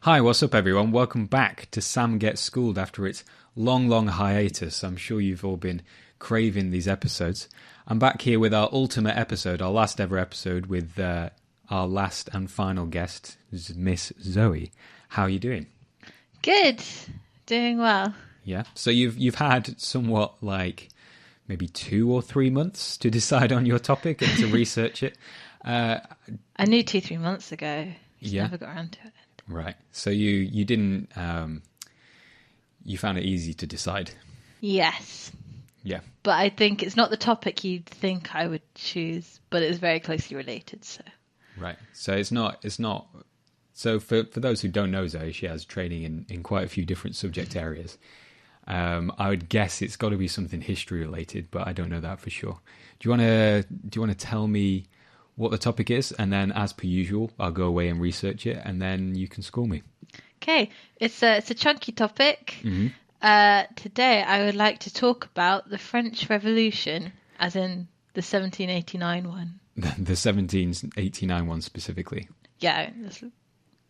Hi, what's up everyone? Welcome back to Sam Gets Schooled after its long hiatus. I'm sure you've all been craving these episodes. I'm back here with our ultimate episode, our last ever episode with our last and final guest, Miss Zoe. How are you doing? Good. Doing well. Yeah. So you've had somewhat like maybe 2 or 3 months to decide on your topic and to research it. I knew 2-3 months ago. Just never got around to it. Right. So you didn't you found it easy to decide. Yes. Yeah. But I think it's not the topic you'd think I would choose, but it is very closely related, so. Right. So it's not so for those who don't know Zoe, she has training in quite a few different subject areas. I would guess it's got to be something history related, but I don't know that for sure. Do you want to tell me what the topic is, and then as per usual, I'll go away and research it, and then you can school me. Okay, it's a chunky topic. Mm-hmm. Today, I would like to talk about the French Revolution, as in the 1789 one. The 1789 one specifically. Yeah, there's a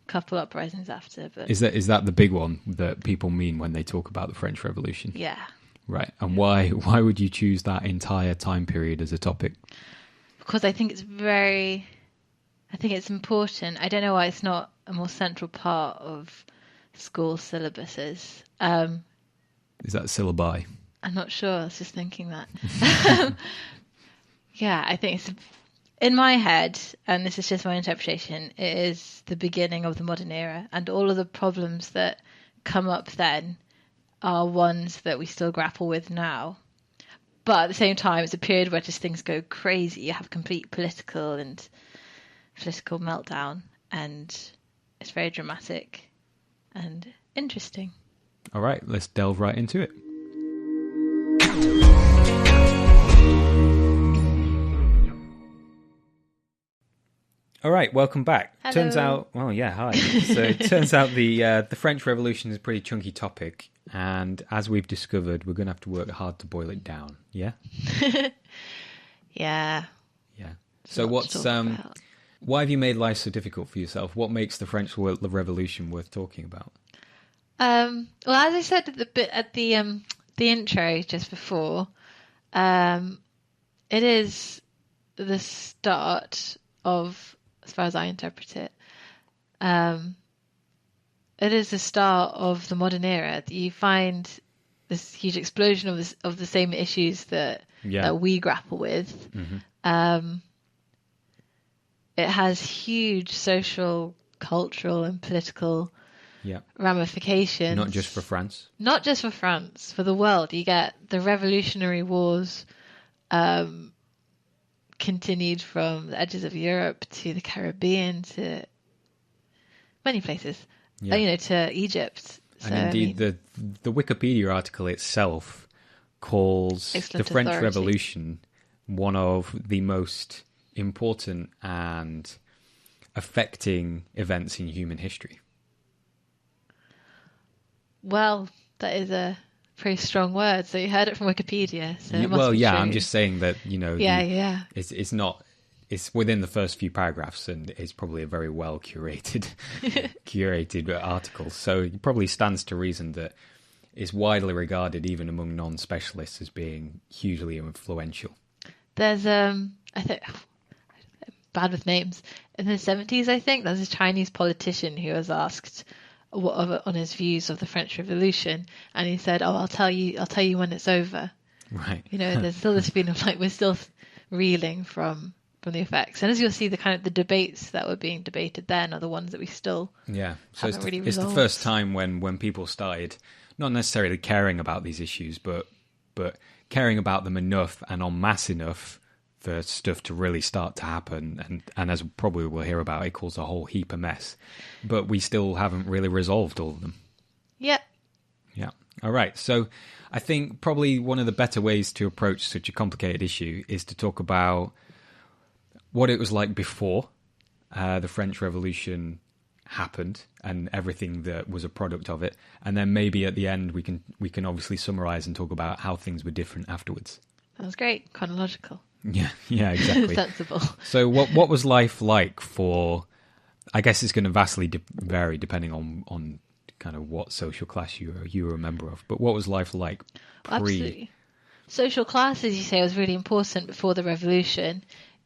couple uprisings after, but is that the big one that people mean when they talk about the French Revolution? Yeah. Right, and why would you choose that entire time period as a topic? Because I think it's important. I don't know why it's not a more central part of school syllabuses. Is that syllabi? I'm not sure. I was just thinking that. Yeah, I think it's, in my head, and this is just my interpretation, it is the beginning of the modern era, and all of the problems that come up then are ones that we still grapple with now. But at the same time, it's a period where just things go crazy. You have complete political meltdown, and it's very dramatic and interesting. All right, let's delve right into it. All right, welcome back. Hello. Turns out, well, yeah, hi. So it turns out the French Revolution is a pretty chunky topic, and as we've discovered, we're going to have to work hard to boil it down. Yeah. Yeah. Yeah. So why have you made life so difficult for yourself? What makes the French Revolution worth talking about? Well, as I said at the intro just before, it is the start of, as far as I interpret it, it is the start of the modern era. You find this huge explosion of the same issues that we grapple with. Mm-hmm. It has huge social, cultural, and political ramifications. Not just for France. Not just for France, for the world. You get the Revolutionary Wars continued from the edges of Europe to the Caribbean to many places. To Egypt. So, and indeed, the Wikipedia article itself calls the French Revolution one of the most important and affecting events in human history. Well, that is a pretty strong word. So you heard it from Wikipedia. So it must well, be yeah, true. I'm just saying that, it's not. It's within the first few paragraphs, and it's probably a very well curated article. So it probably stands to reason that it's widely regarded, even among non-specialists, as being hugely influential. There's I think, bad with names, in the 70s, I think there's a Chinese politician who was asked on his views of the French Revolution, and he said, "Oh, I'll tell you when it's over." Right. There's still this feeling of like we're still reeling from the effects, and as you'll see, the debates that were being debated then are the ones that we still haven't really it's resolved. The first time when people started not necessarily caring about these issues, but caring about them enough and en masse enough for stuff to really start to happen, and as probably we'll hear about, it caused a whole heap of mess, but we still haven't really resolved all of them. Yep. Yeah. All right. So I think probably one of the better ways to approach such a complicated issue is to talk about what it was like before the French Revolution happened and everything that was a product of it, and then maybe at the end we can obviously summarize and talk about how things were different afterwards. Sounds great. Chronological. Yeah, exactly. Sensible. So what was life like for I guess it's going to vastly vary depending on kind of what social class you were a member of. But what was life like pre? Absolutely. Social class, as you say, was really important before the revolution.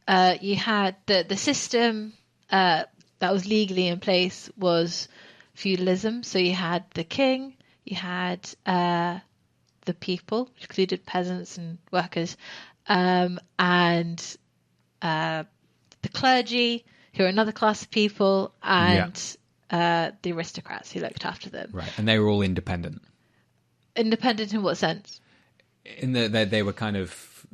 You had the system that was legally in place was feudalism. So you had the king, you had the people, which included peasants and workers, and the clergy, who are another class of people, and the aristocrats who looked after them. Right, and they were all independent. Independent in what sense? In that they were kind of,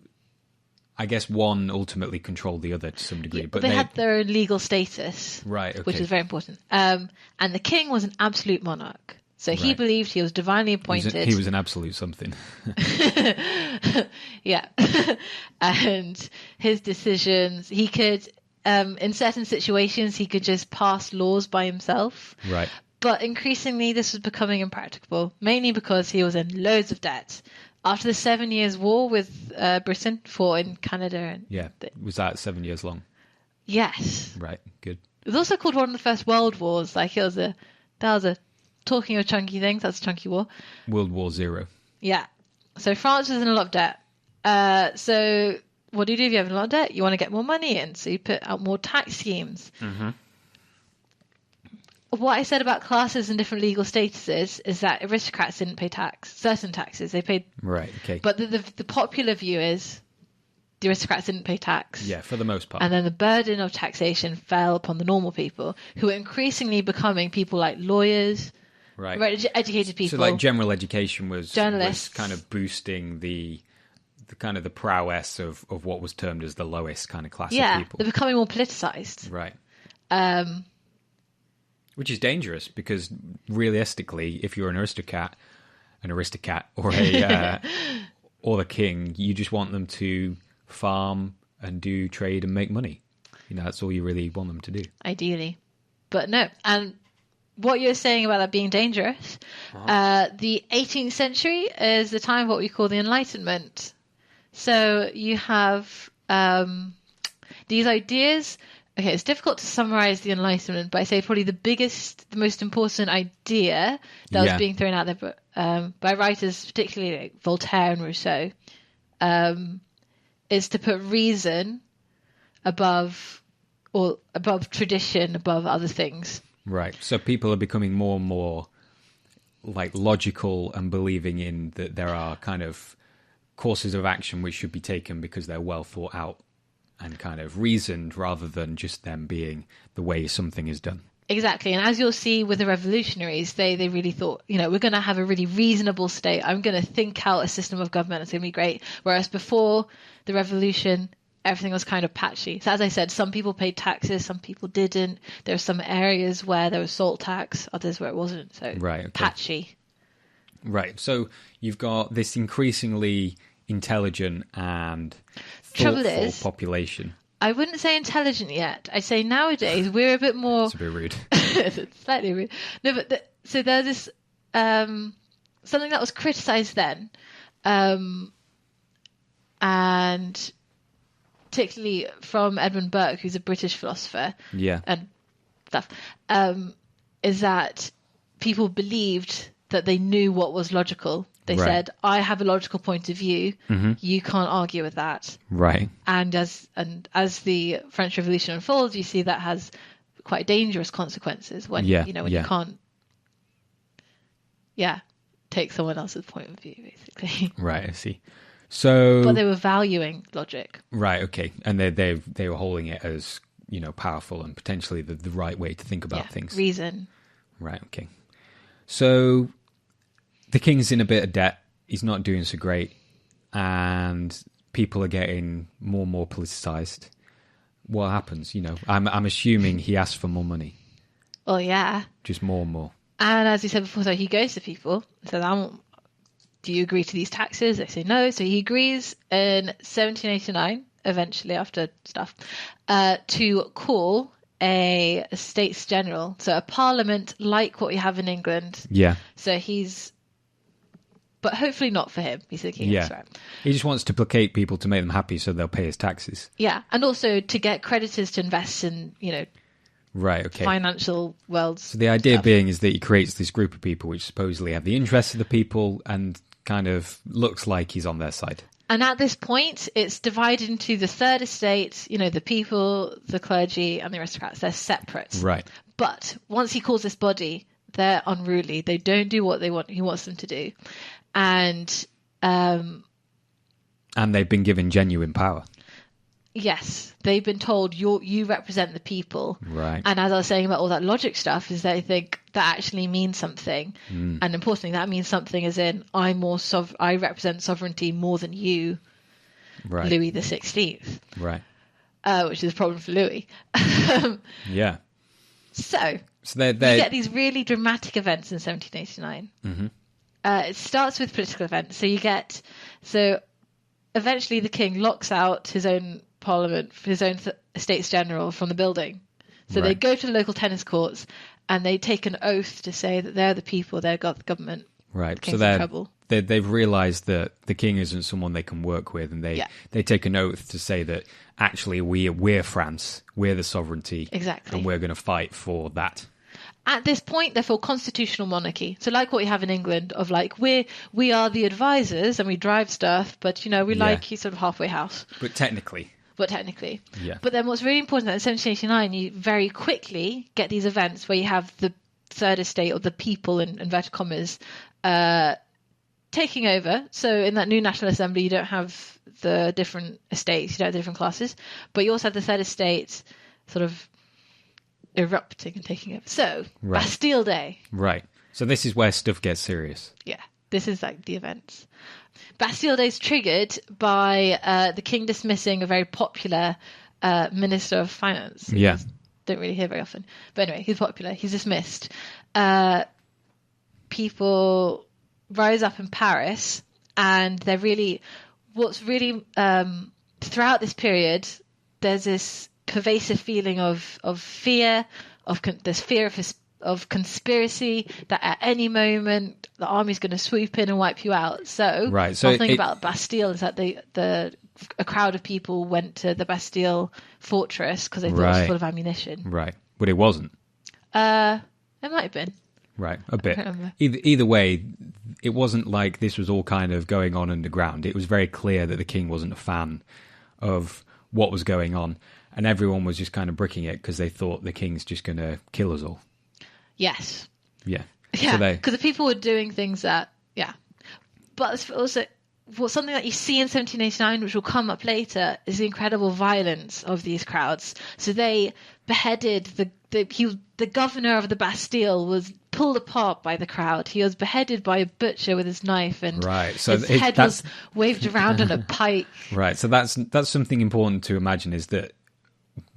I guess one ultimately controlled the other to some degree. But they had their own legal status, right? Okay. Which is very important. And the king was an absolute monarch. So he believed he was divinely appointed. He was an absolute something. Yeah. And his decisions, he could, in certain situations, he could just pass laws by himself. Right. But increasingly, this was becoming impracticable, mainly because he was in loads of debt. After the 7 Years' War with Britain, fought in Canada. Was that 7 years long? Yes. Right, good. It was also called one of the first world wars. Like, that was a, talking of chunky things, that's a chunky war. World War Zero. Yeah. So France was in a lot of debt. So what do if you have a lot of debt? You want to get more money in, so you put out more tax schemes. Mm-hmm. What I said about classes and different legal statuses is that aristocrats didn't pay certain taxes. They paid... Right, okay. But the popular view is the aristocrats didn't pay tax. Yeah, for the most part. And then the burden of taxation fell upon the normal people, who were increasingly becoming people like lawyers, right, educated people. So like general education was journalists, kind of boosting the kind of the prowess of what was termed as the lowest kind of class of people. They're becoming more politicized. Right. Which is dangerous because realistically, if you're an aristocrat or a or the king, you just want them to farm and do trade and make money. That's all you really want them to do. Ideally. But no. And what you're saying about that being dangerous, the 18th century is the time of what we call the Enlightenment. So you have these ideas. Okay, it's difficult to summarize the Enlightenment, but I say probably the most important idea that was being thrown out there by writers, particularly like Voltaire and Rousseau, is to put reason above tradition, above other things. Right. So people are becoming more and more like logical and believing in that there are kind of courses of action which should be taken because they're well thought out and kind of reasoned rather than just them being the way something is done. Exactly. And as you'll see with the revolutionaries, they really thought, we're going to have a really reasonable state. I'm going to think out a system of government. It's going to be great. Whereas before the revolution, everything was kind of patchy. So as I said, some people paid taxes, some people didn't. There were some areas where there was salt tax, others where it wasn't. So patchy. Right. So you've got this increasingly intelligent and thoughtful population. I wouldn't say intelligent yet. I'd say nowadays we're a bit more... It's a bit rude. It's slightly rude. No, but so there's this... something that was criticised then, and particularly from Edmund Burke, who's a British philosopher, and stuff, is that people believed that they knew what was logical. They said, I have a logical point of view. Mm-hmm. You can't argue with that. Right. And as the French Revolution unfolds, you see that has quite dangerous consequences when you can't take someone else's point of view, basically. Right, I see. So but they were valuing logic. Right, okay. And they were holding it as, powerful and potentially the right way to think about things. Reason. Right, okay. So the king's in a bit of debt. He's not doing so great. And people are getting more and more politicized. What happens? I'm assuming he asks for more money. Well, yeah. Just more and more. And as you said before, so he goes to people and says, do you agree to these taxes? They say no. So he agrees in 1789, eventually after stuff, to call a States General. So a parliament like what we have in England. Yeah. So but hopefully not for him. He's thinking, right. He just wants to placate people to make them happy so they'll pay his taxes. Yeah. And also to get creditors to invest in, Right, okay. financial world. So the idea being is that he creates this group of people which supposedly have the interests of the people and kind of looks like he's on their side. And at this point, it's divided into the third estate, the people, the clergy, and the aristocrats. They're separate. Right. But once he calls this body, they're unruly. They don't do what he wants them to do. And they've been given genuine power. Yes, they've been told you represent the people. Right. And as I was saying about all that logic stuff, is they think that actually means something. And importantly, that means something as in I represent sovereignty more than you, right. Louis the 16th. Right. Which is a problem for Louis. Yeah. So you get these really dramatic events in 1789. It starts with political events. So eventually the king locks out his own parliament, his own Estates General from the building. So they go to the local tennis courts and they take an oath to say that they're the people, they've got the government. Right. The king's in trouble. They've realised that the king isn't someone they can work with, and they take an oath to say that actually we're France, we're the sovereignty, exactly, and we're going to fight for that. At this point, they're for constitutional monarchy. So like what we have in England of like, we are the advisors and we drive stuff, but we like you sort of halfway house. But technically. Yeah. But then what's really important is that in 1789, you very quickly get these events where you have the third estate, or the people in inverted commas, taking over. So in that new National Assembly, you don't have the different estates, you don't have the different classes, but you also have the third estate sort of erupting and taking over. So Bastille Day. Right. So this is where stuff gets serious. Yeah. This is like the events. Bastille Day is triggered by the king dismissing a very popular Minister of Finance. Yeah. Don't really hear very often. But anyway, he's popular. He's dismissed. People rise up in Paris, and what's really throughout this period, there's this pervasive feeling of fear, there's fear of conspiracy, that at any moment the army's going to swoop in and wipe you out. So the thing about Bastille is that a crowd of people went to the Bastille fortress because they thought it was full of ammunition. Right, but it wasn't. It might have been. Right, a bit. Either way, it wasn't like this was all kind of going on underground. It was very clear that the king wasn't a fan of what was going on, and everyone was just kind of bricking it because they thought the king's just going to kill us all. Yes. Yeah. Yeah, because the people were doing things that, But it's also, something that you see in 1789, which will come up later, is the incredible violence of these crowds. So they beheaded the governor of the Bastille was pulled apart by the crowd. He was beheaded by a butcher with his knife, and his head was waved around on a pike. Right. So that's something important to imagine, is that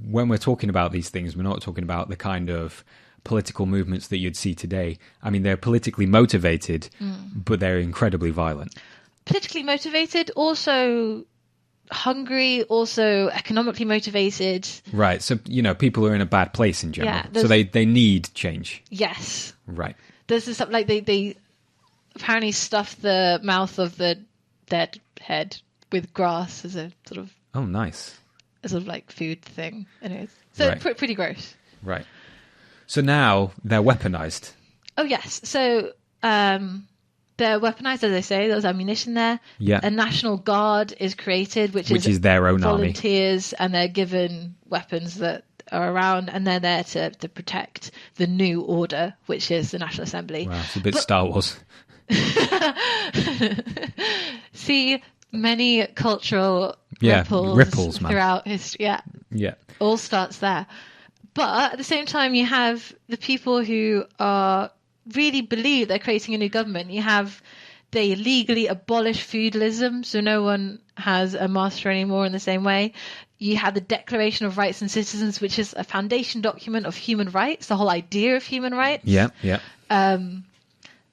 when we're talking about these things, we're not talking about the kind of political movements that you'd see today. I mean, they're politically motivated, but they're incredibly violent. Politically motivated, also hungry, also economically motivated. Right. So, people are in a bad place in general. So they need change. Yes. Right. There's this, like, they apparently stuff the mouth of the dead head with grass as a sort of... Oh, nice. A sort of, like, food thing. Anyways. So pretty gross. Right. So now they're weaponized. Oh, yes. So they're weaponized, as I say. There's ammunition there. Yeah. A National Guard is created, which is their own volunteers, army. And they're given weapons that are around, and they're there to protect the new order, which is the National Assembly. Wow, it's a bit Star Wars. See many cultural ripples throughout history. Yeah. All starts there. But at the same time, you have the people who really believe they're creating a new government. They legally abolish feudalism, so no one has a master anymore in the same way. You have the Declaration of Rights and Citizens, which is a foundation document of human rights, the whole idea of human rights. Yeah.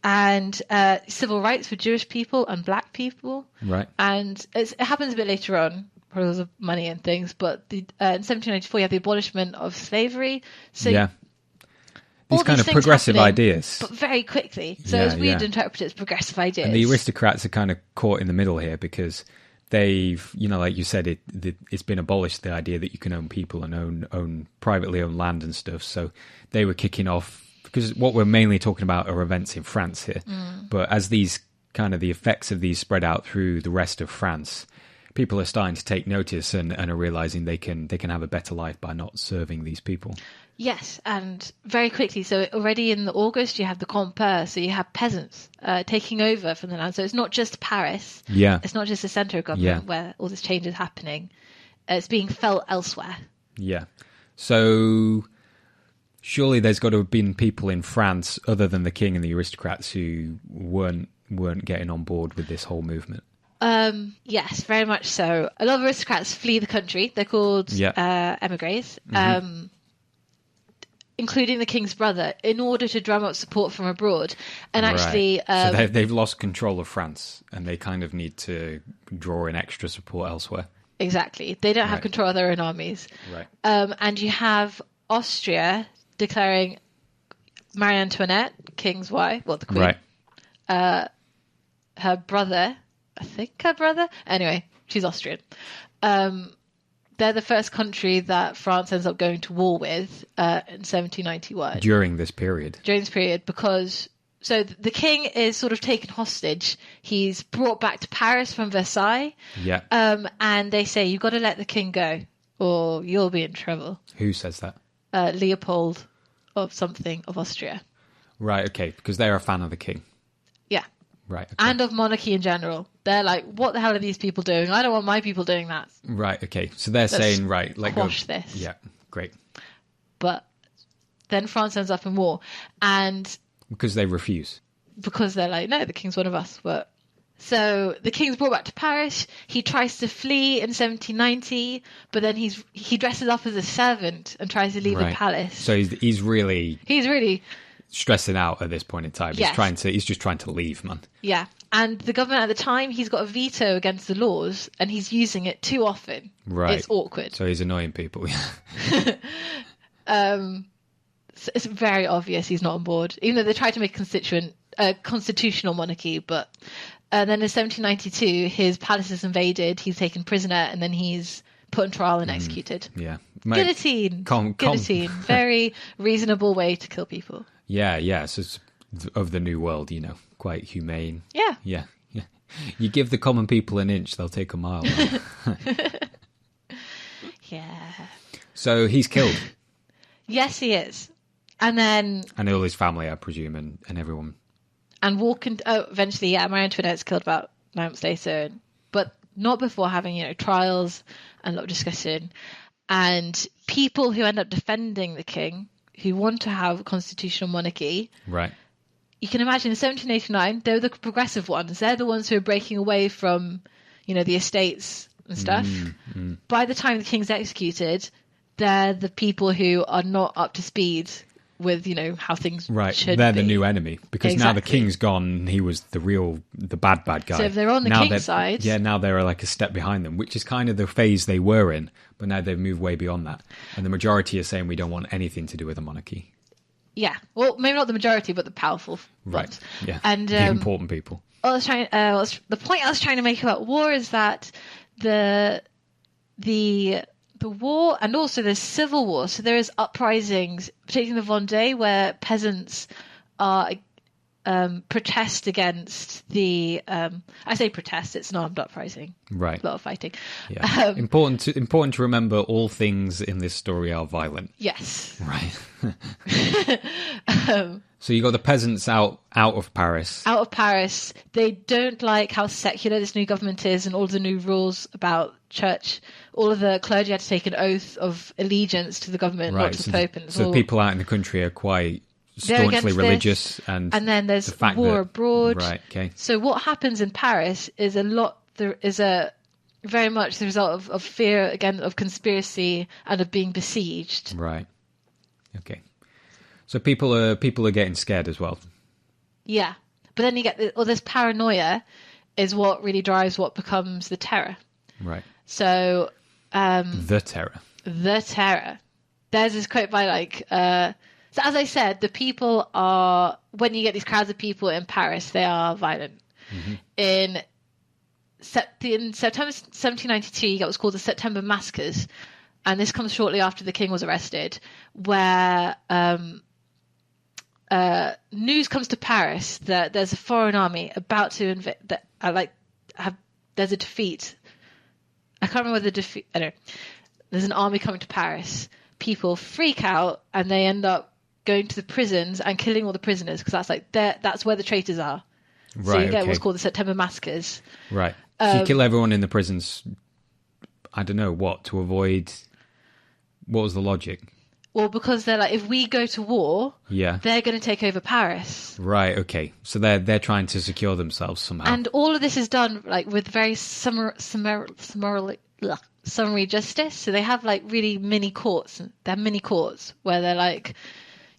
And civil rights for Jewish people and black people. Right. And it happens a bit later on, because of money and things, but in 1794 you have the abolishment of slavery. So these kind of progressive ideas, but very quickly. So as we'd interpret it as progressive ideas. And the aristocrats are kind of caught in the middle here, because they've, like you said, it's been abolished, the idea that you can own people and own privately owned land and stuff. So they were kicking off, because what we're mainly talking about are events in France here. But as these kind of the effects of these spread out through the rest of France, people are starting to take notice and are realizing they can have a better life by not serving these people. Yes, and very quickly. So already in August, you have the Compère, so you have peasants taking over from the land. So it's not just Paris. Yeah. It's not just the centre of government where all this change is happening. It's being felt elsewhere. Yeah. So surely there's got to have been people in France other than the king and the aristocrats who weren't getting on board with this whole movement. Yes, very much so. A lot of aristocrats flee the country. They're called emigres. Including the king's brother, in order to drum up support from abroad. And actually... so they've lost control of France, and they kind of need to draw in extra support elsewhere. Exactly. They don't have control of their own armies. Right. And you have Austria declaring Marie Antoinette, king's wife, well, the queen. Right. Her brother, anyway, she's Austrian. They're the first country that France ends up going to war with in 1791. During this period, because the king is sort of taken hostage. He's brought back to Paris from Versailles. Yeah. And they say, you've got to let the king go or you'll be in trouble. Who says that? Leopold of Austria. Right, okay, because they're a fan of the king. Yeah. Right. Okay. And of monarchy in general. They're like, what the hell are these people doing? I don't want my people doing that. Right, okay. So they're saying, right, let go. Quash this. Yeah, great. But then France ends up in war. And... because they refuse. Because they're like, no, the king's one of us. But... so the king's brought back to Paris. He tries to flee in 1790, but then he dresses up as a servant and tries to leave the palace. So he's really stressing out at this point in time. Yes. He's just trying to leave, man. Yeah. And the government at the time, he's got a veto against the laws, and he's using it too often. Right. It's awkward. So he's annoying people. So it's very obvious he's not on board, even though they tried to make a constitutional monarchy. But then in 1792, his palace is invaded. He's taken prisoner, and then he's put on trial and executed. Yeah. Guillotine. Guillotine. Very reasonable way to kill people. Yeah. So it's of the new world, quite humane. Yeah. Yeah. You give the common people an inch, they'll take a mile. Yeah. So he's killed. Yes, he is. And all his family, I presume, and everyone. And eventually, Marie Antoinette's killed about 9 months later, but not before having, trials and a lot of discussion. And people who end up defending the king, who want to have a constitutional monarchy. Right. You can imagine in 1789, they're the progressive ones. They're the ones who are breaking away from, the estates and stuff. By the time the king's executed, they're the people who are not up to speed with, how things should be. They're the new enemy, because now the king's gone, he was the bad guy. So if they're on the king's side... yeah, now they're like a step behind them, which is kind of the phase they were in, but now they've moved way beyond that. And the majority are saying we don't want anything to do with a monarchy. Yeah, well, maybe not the majority, but the powerful right. ones. Yeah, and the important people. The point I was trying to make about war is that the war and also the civil war. So there is uprisings, particularly in the Vendée, where peasants are protest against the. I say protest; it's an armed uprising. Right, a lot of fighting. Yeah. Important to remember. All things in this story are violent. Yes. Right. So you got the peasants out of Paris. Out of Paris, they don't like how secular this new government is, and all the new rules about church. All of the clergy had to take an oath of allegiance to the government, not to the Pope. And so people out in the country are quite staunchly religious, and then there's the fact war abroad. Right. Okay. So what happens in Paris is very much the result of fear, again, of conspiracy and of being besieged. Right. Okay. So people are getting scared as well. Yeah, but then you get this paranoia is what really drives what becomes the terror. Right. So the terror. There's this quote by so as I said, the people are, when you get these crowds of people in Paris, they are violent. Mm-hmm. in September 1792, you get what's called the September Massacres, and this comes shortly after the king was arrested, where news comes to Paris that there's a foreign army about to invade. There's a defeat. I can't remember the defeat. I don't know. There's an army coming to Paris. People freak out, and they end up going to the prisons and killing all the prisoners, because that's where the traitors are. Right. So you get what's called the September Massacres. Right. So you kill everyone in the prisons. I don't know what to avoid. What was the logic? Well, because they're like, if we go to war, they're going to take over Paris. Right. Okay. So they're trying to secure themselves somehow. And all of this is done like with very summary justice. So they have like really mini courts. They're mini courts where they're like,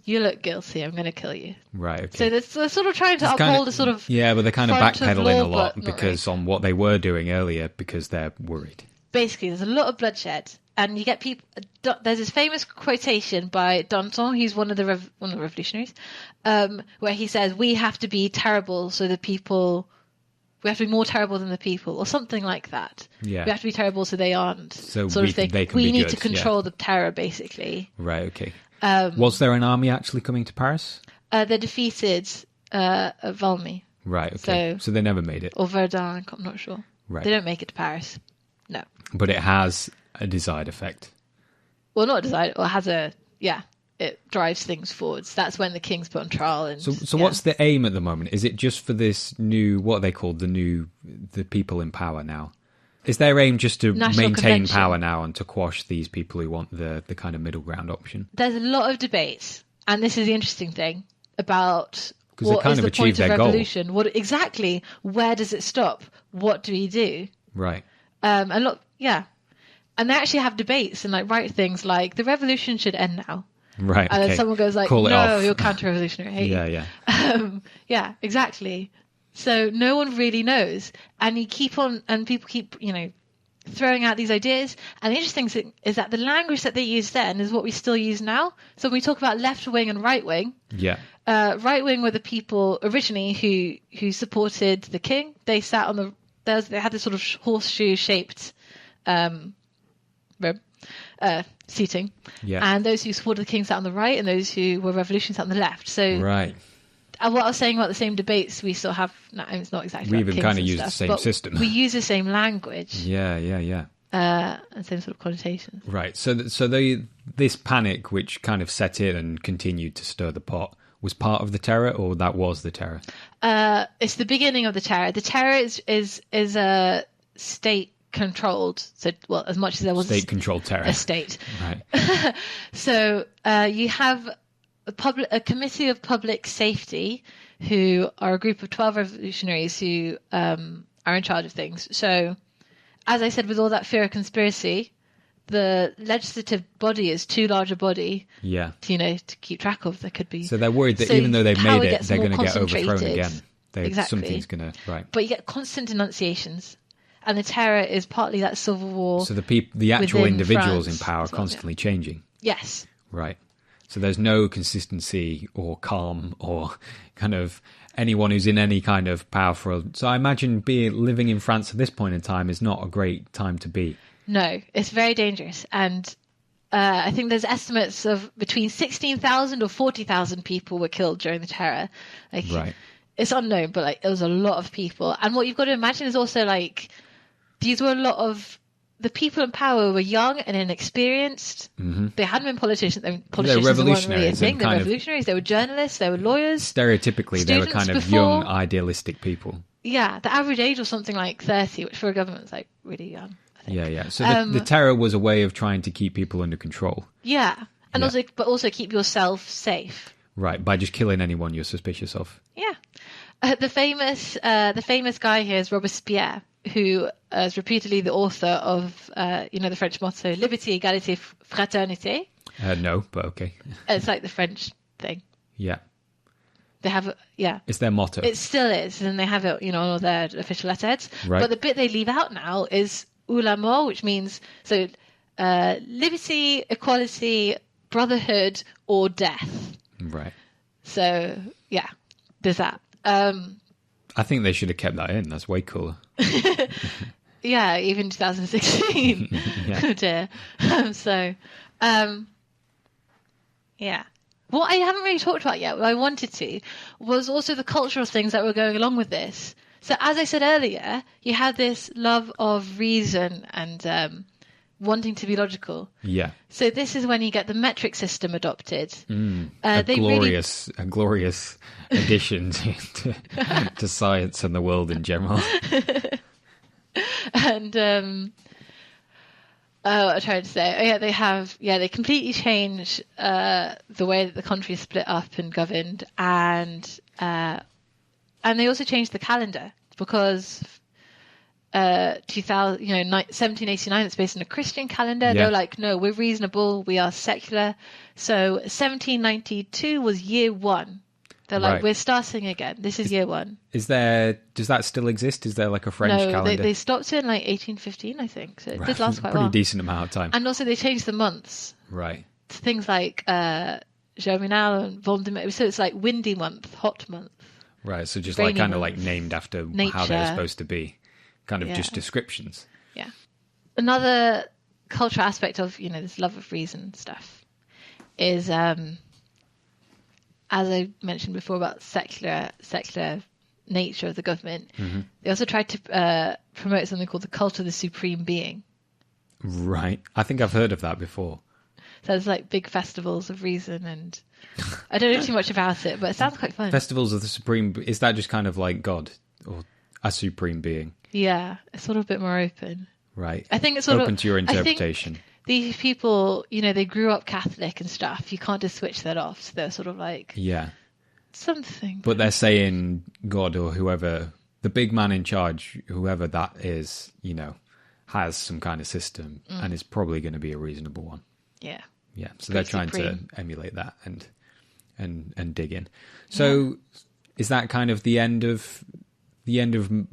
you look guilty, I'm going to kill you. Right. Okay. So they're sort of trying to uphold a sort of but they're kind of backpedaling law, a lot because on what they were doing earlier, because they're worried. Basically, there's a lot of bloodshed, and you get people. There's this famous quotation by Danton, who's one of the revolutionaries, where he says, "We have to be terrible, so the people. We have to be more terrible than the people," or something like that. Yeah. We have to be terrible so they aren't. So sort of thing. They can we be need good, to control the terror, basically. Right. Okay. Was there an army actually coming to Paris? They defeated at Valmy. Right. Okay. So they never made it. Or Verdun. I'm not sure. Right. They don't make it to Paris. No. But it has a desired effect. Well, not desired. Or has a it drives things forwards. That's when the king's put on trial. And so what's the aim at the moment? Is it just for this new, what are they called, the people in power now? Is their aim just to maintain power now and to quash these people who want the kind of middle ground option? There's a lot of debate, and this is the interesting thing about what is the point of revolution. Goal. What exactly? Where does it stop? What do we do? Right. And they actually have debates and like write things like the revolution should end now. Right. And then someone goes like, Call it no, off. you're counter-revolutionary. I hate you. Yeah. Yeah, exactly. So no one really knows, and people keep throwing out these ideas. And the interesting thing is that the language that they used then is what we still use now. So when we talk about left wing and right wing, right wing were the people originally who supported the king. They sat on they had this sort of horseshoe shaped seating, and those who supported the king sat on the right, and those who were revolution sat on the left. So right. And what I was saying about the same debates we still have now, it's not exactly. We even kind of use the same system. We use the same language. Yeah. And same sort of connotations. Right. So this panic, which kind of set in and continued to stir the pot, was part of the terror, or that was the terror? It's the beginning of the terror. The terror is a state controlled. So as much as there was state controlled terror, a state. Right. So you have a committee of public safety, who are a group of 12 revolutionaries who are in charge of things. So, as I said, with all that fear of conspiracy, the legislative body is too large a body. Yeah. To keep track of. There could be. So they're worried that even though they've made it, they're going to get overthrown again. Exactly. Something's going to right. But you get constant denunciations, and the terror is partly that civil war. So the actual individuals France, in power are constantly changing. Yes. Right. So there's no consistency or calm or kind of anyone who's in any kind of powerful. So I imagine living in France at this point in time is not a great time to be. No, it's very dangerous. And I think there's estimates of between 16,000 or 40,000 people were killed during the terror. Right. It's unknown, but it was a lot of people. And what you've got to imagine is also these were a lot of. The people in power were young and inexperienced. Mm-hmm. They hadn't been politicians. Politicians weren't really a thing. They were revolutionaries. They were journalists. They were lawyers. Stereotypically, they were kind of young, idealistic people. Yeah, the average age was something like 30, which for a government is really young, I think. Yeah. So the terror was a way of trying to keep people under control. Yeah, and also keep yourself safe. Right, by just killing anyone you're suspicious of. Yeah, the famous guy here is Robespierre, who is repeatedly the author of, the French motto, Liberté, Égalité, Fraternité. No, but okay. It's like the French thing. Yeah. They have, It's their motto. It still is, and they have it, on all their official letterheads. Right. But the bit they leave out now is ou la mort, which means, liberty, equality, brotherhood, or death. Right. So, there's that. I think they should have kept that in. That's way cooler. Yeah, even 2016. Yeah. Oh dear. Yeah. What I haven't really talked about yet, what I wanted to, was also the cultural things that were going along with this. So as I said earlier, you had this love of reason and wanting to be logical. Yeah. So this is when you get the metric system adopted. A glorious addition to science and the world in general. And I'm trying to say, they completely changed the way that the country is split up and governed, and they also changed the calendar because 1789 it's based on a Christian calendar. Yeah. They were like, no, we're reasonable, we are secular. So 1792 was year one. They're like, Right. we're starting again. This is year one. Does that still exist? Is there like a French calendar? No, they stopped it in like 1815, I think. So it did last quite Pretty well. decent amount of time. And also they changed the months. Right. To things like Germinal and Vendémiaire. So it's like windy month, hot month. Right. So just rainy like kind of month, like named after how nature. they're supposed to be. Kind of Yeah. just descriptions. Yeah. Another cultural aspect of, this love of reason stuff is, as I mentioned before about secular nature of the government, they also tried to promote something called the cult of the supreme being. Right. I think I've heard of that before. So there's like big festivals of reason, and I don't know too much about it, but it sounds quite fun. Festivals of the supreme, is that just kind of like God or a supreme being? Yeah, it's sort of a bit more open. Right. I think it's sort open of, to your interpretation. These people, they grew up Catholic and stuff. You can't just switch that off. So they're sort of like, Yeah. something. But they're saying God or whoever, the big man in charge, whoever that is, has some kind of system and is probably going to be a reasonable one. Yeah. Yeah. So Pretty they're trying supreme. to emulate that and dig in. So is that kind of the end of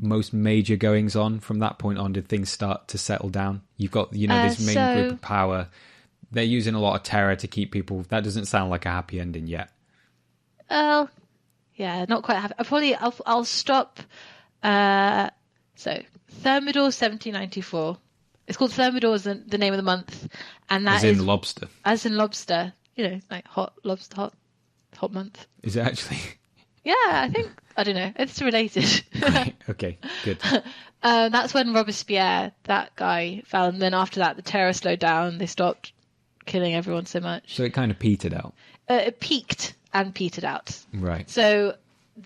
most major goings on? From that point on, did things start to settle down? You've got, this main group of power. They're using a lot of terror to keep people. That doesn't sound like a happy ending yet. Oh, yeah, not quite happy. I'll stop. So Thermidor 1794. It's called Thermidor as the name of the month, and that As in lobster. As in lobster, like hot lobster, hot month. Is it actually? Yeah, I think, I don't know. It's related. Okay, good. That's when Robespierre, that guy, fell, and then after that, the terror slowed down. They stopped killing everyone so much. So it kind of petered out. It peaked and petered out. Right. So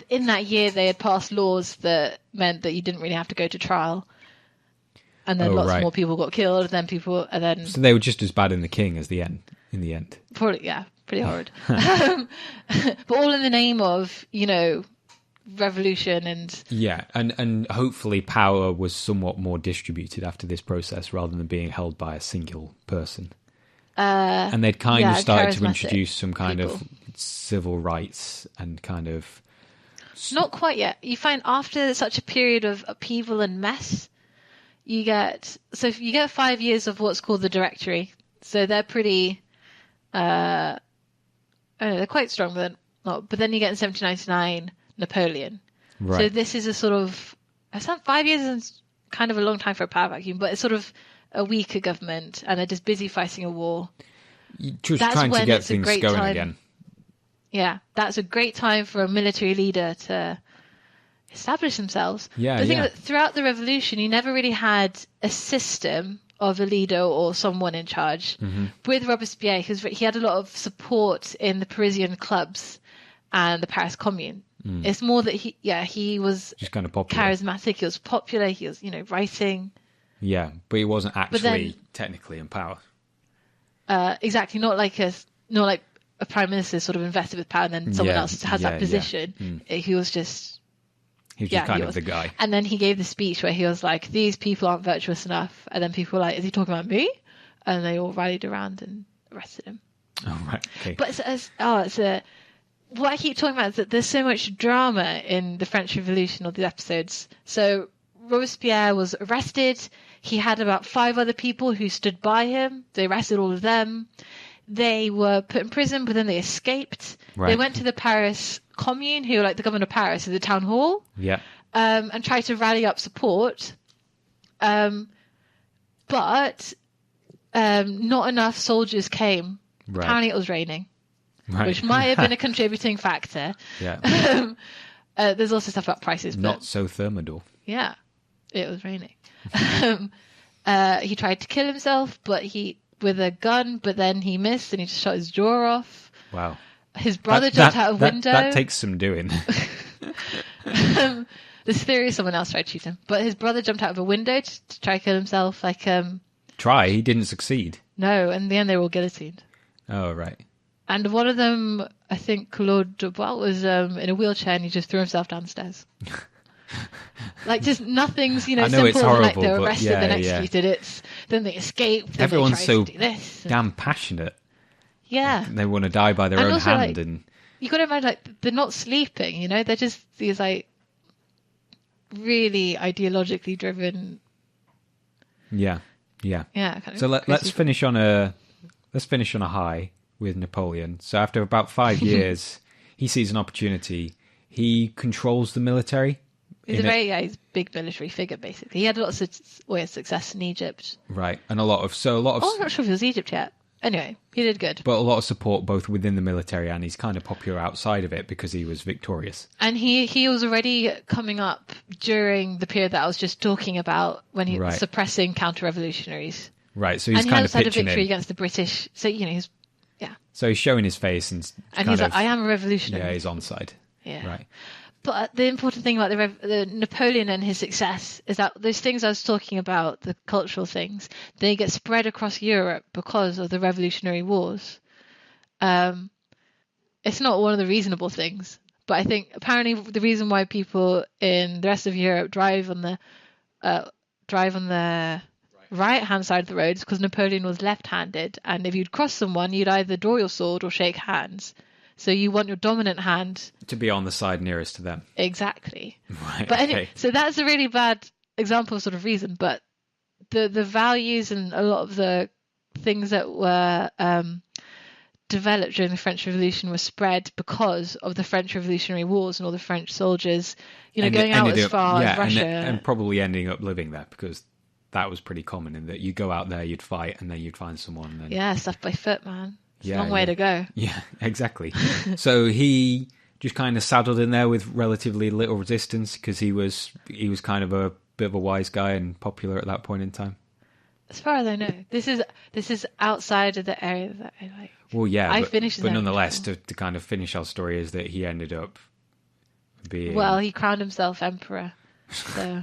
in that year, they had passed laws that meant that you didn't really have to go to trial. And then lots more people got killed, and then So they were just as bad in the King as in the end. Probably, yeah, pretty horrid. But all in the name of, revolution and... Yeah, and hopefully power was somewhat more distributed after this process rather than being held by a single person. And they'd kind of started to introduce some kind of civil rights and kind of... Not quite yet. You find after such a period of upheaval and mess, you get 5 years of what's called the Directory. So they're pretty... I don't know, they're quite strong, but not. But then you get in 1799 Napoleon. Right. So this is a sort of 5 years is kind of a long time for a power vacuum, but it's sort of a weaker government, and they're just busy fighting a war. Just That's trying to when get it's a things great going time. again. Yeah, that's a great time for a military leader to establish themselves. Yeah, the thing yeah. that throughout the revolution, you never really had a system of a leader or someone in charge. Mm-hmm. With Robespierre, he had a lot of support in the Parisian clubs and the Paris Commune. It's more that he was Just kind of popular. charismatic. He was popular. He was, writing. Yeah, but he wasn't actually technically in power. Exactly, not like a prime minister sort of invested with power and then someone else has that position. He was just kind of the guy. And then he gave the speech where he was like, "These people aren't virtuous enough," and then people were like, "Is he talking about me?" And they all rallied around and arrested him. Oh right, okay. But what I keep talking about is that there's so much drama in the French Revolution, all these episodes. So Robespierre was arrested. He had about 5 other people who stood by him. They arrested all of them. they were put in prison, but then they escaped. Right. They went to the Paris Commune, who were like the governor of Paris, at the town hall. Yeah. And tried to rally up support. But not enough soldiers came. Right. Apparently it was raining, Right. which might have been a contributing factor. Yeah. There's also stuff about prices. But, Not so Thermidor. yeah, it was raining. He tried to kill himself, with a gun, but then he missed and he just shot his jaw off. Wow. His brother jumped out a window. That takes some doing. This theory, someone else tried to shoot him, but his brother jumped out of a window to try to kill himself. He didn't succeed. No, in the end they were all guillotined. Oh, right. And one of them, I think Claude Dubois, was in a wheelchair and he just threw himself down the stairs. Just nothing's, I know simple it's horrible, like they're arrested, but then executed. It's then they escaped. Then everyone's they so tried to do this. damn passionate. Yeah, They want to die by their own also, hand, and you got to imagine, they're not sleeping. They're just these really ideologically driven. Yeah. So let's finish on a high with Napoleon. So after about 5 years, he sees an opportunity. He controls the military. He's he's a big military figure, basically. He had lots of success in Egypt. Right, and a lot of. I'm not sure if it was Egypt yet. Anyway, he did good. But a lot of support both within the military, and he's kind of popular outside of it because he was victorious. And he was already coming up during the period that I was just talking about, when he was suppressing counter-revolutionaries. Right, so he's kind of pitching in. And he had a victory against the British. So, he's... Yeah. So he's showing his face and he's like, I am a revolutionary. Yeah, he's on side. Yeah. Right. But the important thing about the Napoleon and his success is that those things I was talking about, the cultural things, they get spread across Europe because of the Revolutionary Wars. It's not one of the reasonable things, but I think apparently the reason why people in the rest of Europe drive on the right-hand side of the road is because Napoleon was left-handed, and if you'd cross someone, you'd either draw your sword or shake hands. So you want your dominant hand to be on the side nearest to them. Exactly. Right. But anyway, so that's a really bad example of sort of reason. But the values and a lot of the things that were developed during the French Revolution were spread because of the French Revolutionary Wars and all the French soldiers, going out as far as Russia, and probably ending up living there because that was pretty common in that you go out there, you'd fight, and then you'd find someone. And... stuff by foot, man. It's a long way to go. Yeah, exactly. So he just kind of saddled in there with relatively little resistance because he was kind of a bit of a wise guy and popular at that point in time. As far as I know, this is outside of the area that I like. Well, yeah, but nonetheless, to kind of finish our story is that he ended up being... Well, he crowned himself emperor, so...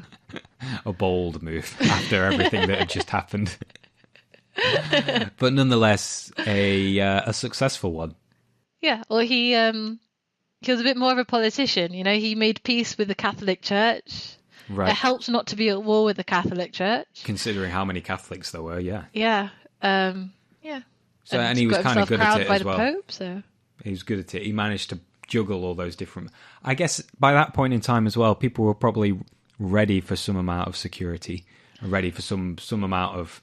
a bold move after everything that had just happened. But nonetheless, a successful one. Yeah, well, he was a bit more of a politician. He made peace with the Catholic Church. Right. It helped not to be at war with the Catholic Church, considering how many Catholics there were. Yeah. Yeah. So and he was kind of good at it as well. Pope, so he was good at it. He managed to juggle all those different. I guess by that point in time as well, people were probably ready for some amount of security, ready for some amount of.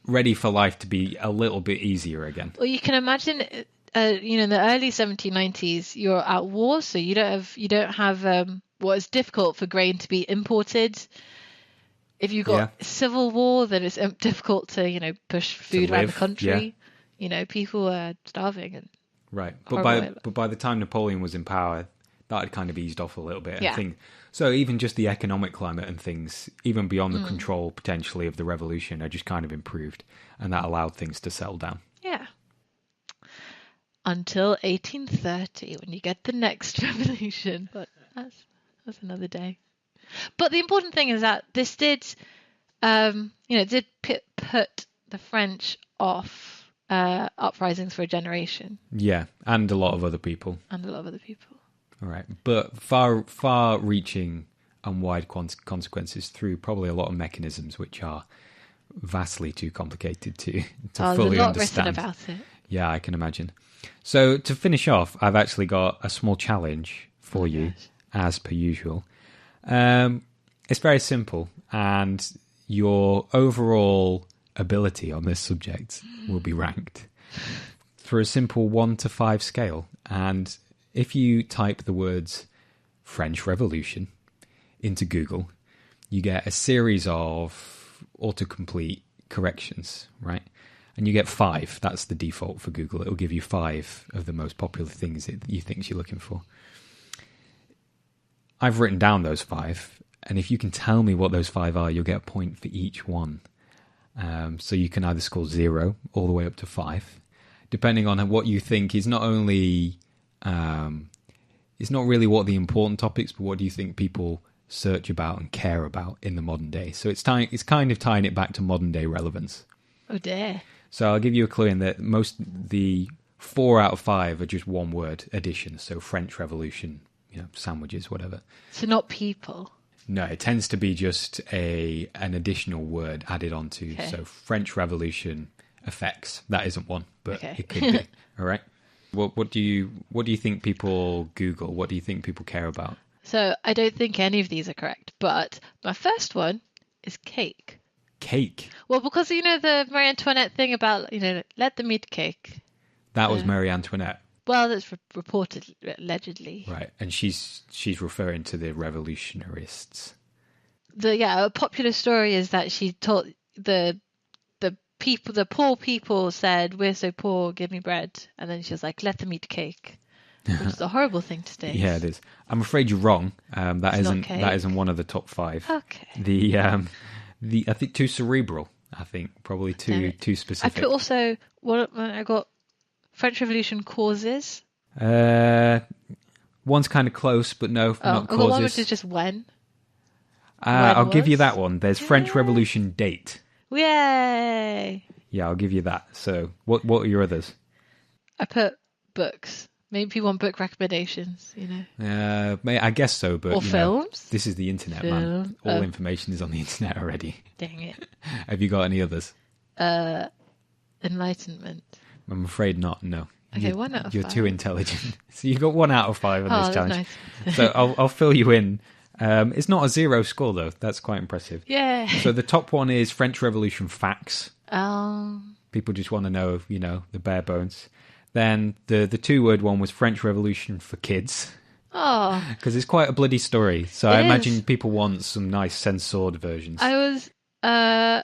Ready for life to be a little bit easier again. Well, you can imagine, in the early 1790s, you're at war, so you don't have it's difficult for grain to be imported. If you've got civil war, then it's difficult to push food around the country. Yeah. People are starving and right. But by the time Napoleon was in power, that had kind of eased off a little bit. Yeah. I think so. Even just the economic climate and things, even beyond the control potentially of the revolution, had just kind of improved, and that allowed things to settle down. Yeah. Until 1830, when you get the next revolution, but that's another day. But the important thing is that this did, did put the French off uprisings for a generation. Yeah, and a lot of other people. All right, but far-reaching and wide consequences through probably a lot of mechanisms which are vastly too complicated to fully understand. There's a lot written about it. Yeah, I can imagine. So to finish off, I've actually got a small challenge for you, as per usual. It's very simple, and your overall ability on this subject will be ranked. for a simple 1 to 5 scale. And if you type the words French Revolution into Google, you get a series of autocomplete corrections, right? And you get 5. That's the default for Google. It'll give you 5 of the most popular things that you think you're looking for. I've written down those 5, and if you can tell me what those 5 are, you'll get a point for each one. So you can either score 0 all the way up to 5, depending on what you think is not only... it's not really what the important topics, but what do you think people search about and care about in the modern day. So it's kind of tying it back to modern day relevance. Oh dear. So I'll give you a clue in that the 4 out of 5 are just one word additions. So French Revolution, sandwiches, whatever. So not people. No, it tends to be just an additional word added onto. Okay. So French Revolution effects. That isn't one, but It could be. All right. What do you think people Google? What do you think people care about? So I don't think any of these are correct, but my first one is cake. Cake? Well, because the Marie Antoinette thing about let them eat cake. That was Marie Antoinette. Well, that's reported allegedly. Right, and she's referring to the revolutionists. A popular story is that she taught the poor people said, "We're so poor, give me bread," and then she was like, "Let them eat cake," which is a horrible thing to say. Yeah, it is. I'm afraid you're wrong. That isn't one of the top 5. Okay. I think too cerebral. I think probably too specific. I could also I got French Revolution causes. One's kind of close, but no, not causes. One which is just when. I'll give you that one. There's French Revolution date. Yay! Yeah, I'll give you that. So, what are your others? I put books. Maybe people want book recommendations, I guess so, but... Or films. This is the internet, man. All information is on the internet already. Dang it. Have you got any others? Enlightenment. I'm afraid not, no. Okay, 1 out of 5. You're too intelligent. So you got 1 out of 5 on this challenge. Nice. So I'll fill you in. It's not a 0 score, though. That's quite impressive. Yeah. So the top one is French Revolution facts. Oh. People just want to know, the bare bones. Then the 2-word one was French Revolution for kids. Oh. Because it's quite a bloody story. So I imagine people want some nice censored versions. I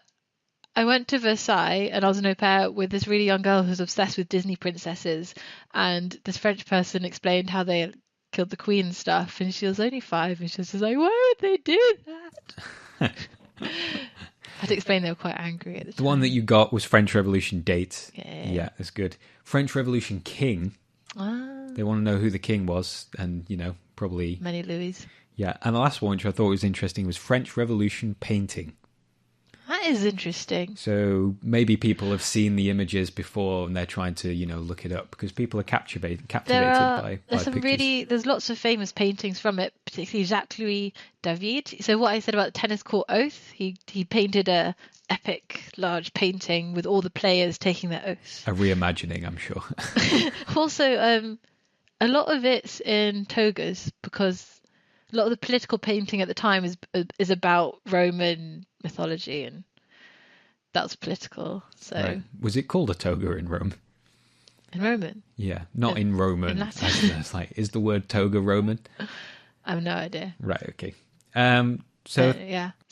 went to Versailles and I was an au pair with this really young girl who's obsessed with Disney princesses. And this French person explained how they killed the queen and stuff. And she was only 5 and she was just like, why would they do that? I had to explain they were quite angry at the time. The one that you got was French Revolution date. Yeah, that's good. French Revolution king. They want to know who the king was, and probably many Louis. Yeah, and the last one, which I thought was interesting, was French Revolution painting. That is interesting. So maybe people have seen the images before and they're trying to, look it up because people are captivated by pictures. There's lots of famous paintings from it, particularly Jacques-Louis David. So what I said about the tennis court oath, he painted a epic large painting with all the players taking their oath. A reimagining, I'm sure. Also, a lot of it's in togas because a lot of the political painting at the time is about Roman mythology, and that's political. So, right. Was it called a toga in Rome? In Roman? Yeah, not in Roman. In Latin. It's like, is the word toga Roman? I have no idea. Right. Okay. So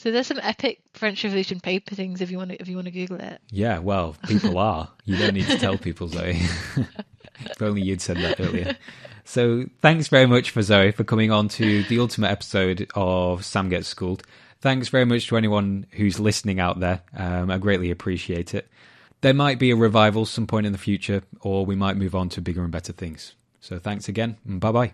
there's some epic French Revolution paper things if you want to Google it. Yeah. Well, people are. You don't need to tell people, Zoe. If only you'd said that earlier. So thanks very much for Zoe for coming on to the ultimate episode of Sam Gets Schooled. Thanks very much to anyone who's listening out there. I greatly appreciate it. There might be a revival some point in the future, or we might move on to bigger and better things. So thanks again, and bye-bye.